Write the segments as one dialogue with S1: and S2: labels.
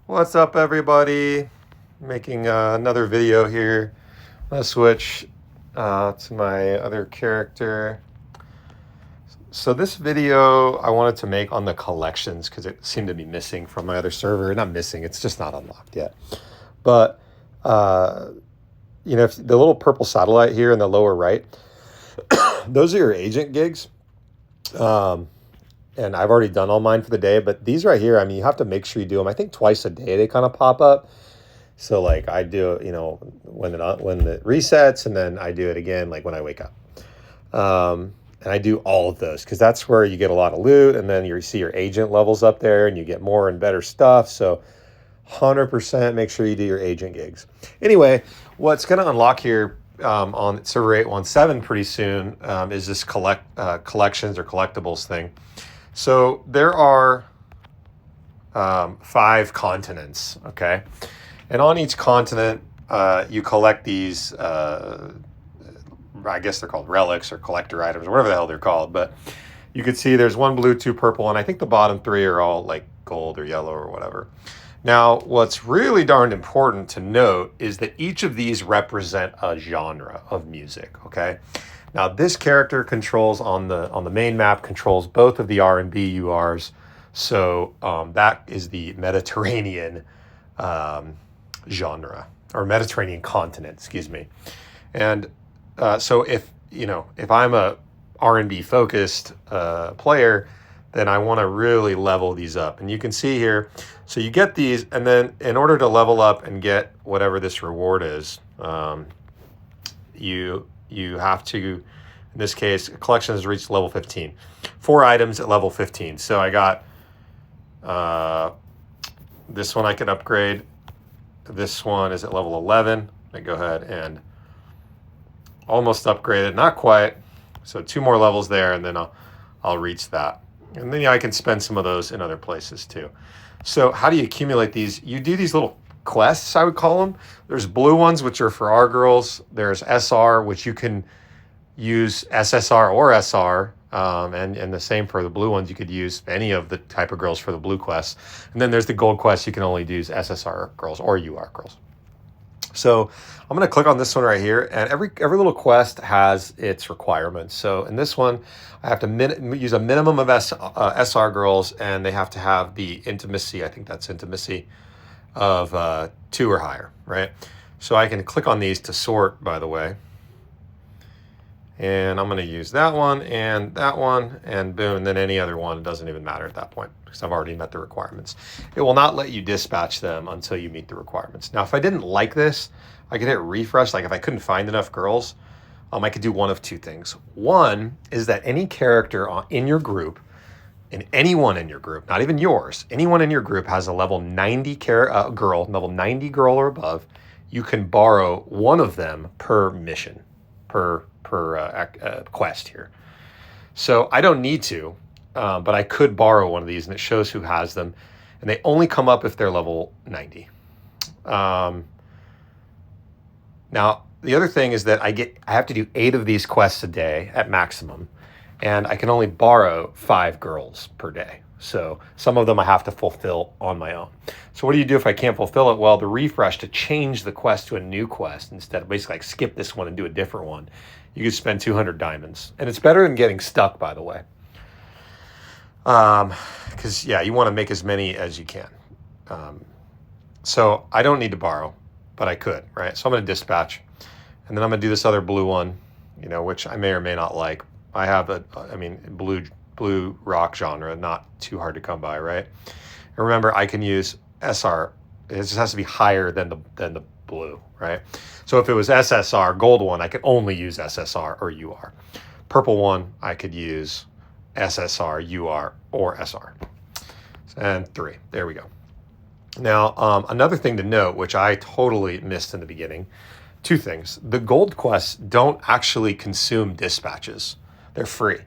S1: What's up, everybody? Making another video here. I'm gonna switch to my other character. So this video I wanted to make on the collections because it seemed to be missing from my other server. Not missing, it's just not unlocked yet. But uh, if the little purple satellite here in the lower right, those are your agent gigs. Um, and I've already done all mine for the day. But these right here, I mean, you have to make sure you do them. I think twice a day they kind of pop up. So like I do it, when it resets, and then I do it again like when I wake up. And I do all of those because that's where you get a lot of loot, and then you see your agent levels up there, and you get more and better stuff. So 100% make sure you do your agent gigs. Anyway, what's going to unlock here on server 817 pretty soon is this collections or collectibles thing. So there are 5 continents, okay? And on each continent, you collect these, I guess they're called relics or collector items or whatever the hell they're called. But you can see there's 1 blue, 2 purple, and I think the bottom 3 are all like gold or yellow or whatever. Now, what's really darn important to note is that each of these represent a genre of music, okay? Now, this character controls on the main map, controls both of the R&B URs. So that is the Mediterranean genre, or Mediterranean continent, excuse me. And so if I'm a R&B focused player, then I want to really level these up. And you can see here, so you get these, and then in order to level up and get whatever this reward is, you have to, in this case, collection has reached level 15. 4 items at level 15. So I got this one I can upgrade. This one is at level 11. I go ahead and almost upgraded, not quite. So 2 more levels there, and then I'll reach that. And then I can spend some of those in other places too. So how do you accumulate these? You do these little quests, I would call them. There's blue ones, which are for our girls. There's SR, which you can use SSR or SR. And the same for the blue ones. You could use any of the type of girls for the blue quests. And then there's the gold quests. You can only use SSR girls or UR girls. So I'm going to click on this one right here, and every little quest has its requirements. So in this one, I have to use a minimum of SR girls, and they have to have the intimacy, I think that's intimacy, of 2 or higher, right? So I can click on these to sort, by the way. And I'm going to use that one, and boom, and then any other one. It doesn't even matter at that point because I've already met the requirements. It will not let you dispatch them until you meet the requirements. Now, if I didn't like this, I could hit refresh. Like if I couldn't find enough girls, I could do one of 2 things. One is that any character in your group, and anyone in your group, not even yours, anyone in your group has a level 90 girl, level 90 girl or above. You can borrow one of them per mission, per quest here. So I don't need to, but I could borrow one of these, and it shows who has them, and they only come up if they're level 90. Now the other thing is that I have to do 8 of these quests a day at maximum, and I can only borrow 5 girls per day. So some of them I have to fulfill on my own. So what do you do if I can't fulfill it? Well, the refresh to change the quest to a new quest instead of basically like skip this one and do a different one. You could spend 200 diamonds. And it's better than getting stuck, by the way. Because, you want to make as many as you can. So I don't need to borrow, but I could, right? So I'm going to dispatch. And then I'm going to do this other blue one, which I may or may not like. I have blue rock genre, not too hard to come by, right? And remember, I can use SR. It just has to be higher than the blue, right? So if it was SSR, gold one, I could only use SSR or UR. Purple one, I could use SSR, UR, or SR. And 3, there we go. Now, another thing to note, which I totally missed in the beginning, 2 things. The gold quests don't actually consume dispatches. They're free.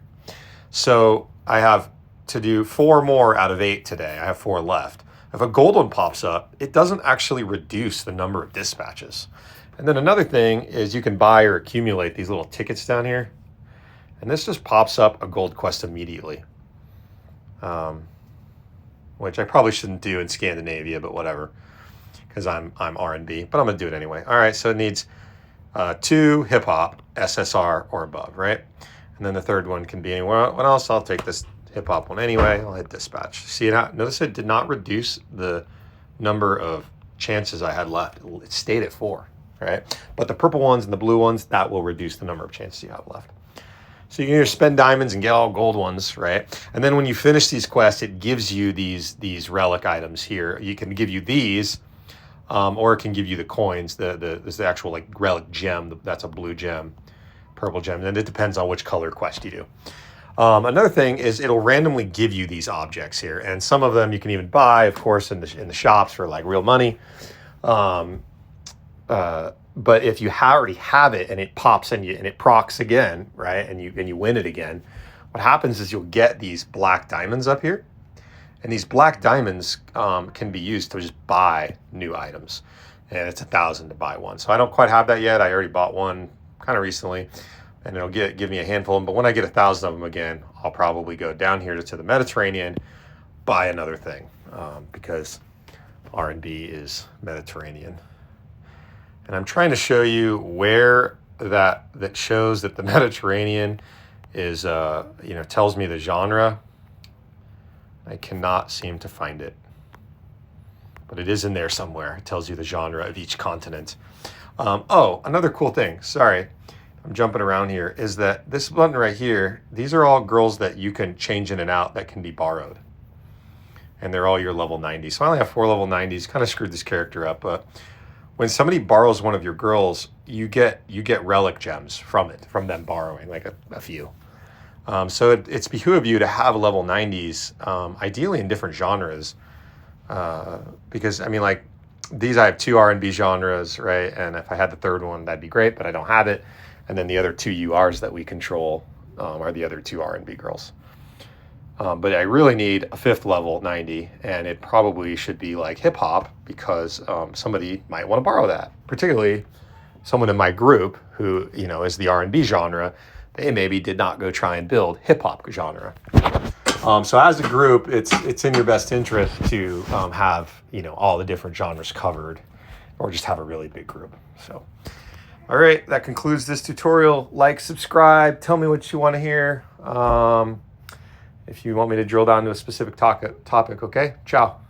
S1: So I have to do 4 more out of 8 today. I have 4 left. If a gold one pops up, it doesn't actually reduce the number of dispatches. And then another thing is you can buy or accumulate these little tickets down here. And this just pops up a gold quest immediately. which I probably shouldn't do in Scandinavia, but whatever, because I'm R&B, but I'm gonna do it anyway. All right, so it needs 2 hip hop, SSR or above, right? And then the third one can be anywhere else. I'll take this hip hop one anyway. I'll hit dispatch. See it out. Notice it did not reduce the number of chances I had left. It stayed at 4, right? But the purple ones and the blue ones, that will reduce the number of chances you have left. So you can either spend diamonds and get all gold ones, right? And then when you finish these quests, it gives you these relic items here. You can give you these, or it can give you the coins. This is the actual like relic gem. That's a blue gem, purple gem. And it depends on which color quest you do. Another thing is it'll randomly give you these objects here, and some of them you can even buy, of course, in the shops for like real money. But if you already have it and it pops and it procs again, right, and you win it again, what happens is you'll get these black diamonds up here, and these black diamonds can be used to just buy new items, and it's 1,000 to buy one. So I don't quite have that yet. I already bought one kind of recently, and it'll give me a handful of them. But when I get 1,000 of them again, I'll probably go down here to the Mediterranean, buy another thing, because R&B is Mediterranean. And I'm trying to show you where that shows that the Mediterranean is, tells me the genre. I cannot seem to find it, but it is in there somewhere. It tells you the genre of each continent. Another cool thing, sorry, I'm jumping around here, is that this button right here, these are all girls that you can change in and out that can be borrowed. And they're all your level 90. So I only have 4 level 90s, kind of screwed this character up, but when somebody borrows one of your girls, you get relic gems from them borrowing, like a few. So it's behoove you to have level 90s, ideally in different genres, because I mean, like these, I have 2 R&B genres, right? And if I had the third one, that'd be great, but I don't have it. And then the other 2 URs that we control are the other 2 R&B girls. But I really need a 5th level 90, and it probably should be like hip hop, because somebody might want to borrow that, particularly someone in my group who, is the R&B genre. They maybe did not go try and build hip hop genre. So as a group, it's in your best interest to have, all the different genres covered, or just have a really big group. So, all right, that concludes this tutorial. Like, subscribe, tell me what you want to hear. If you want me to drill down to a specific topic, okay? Ciao.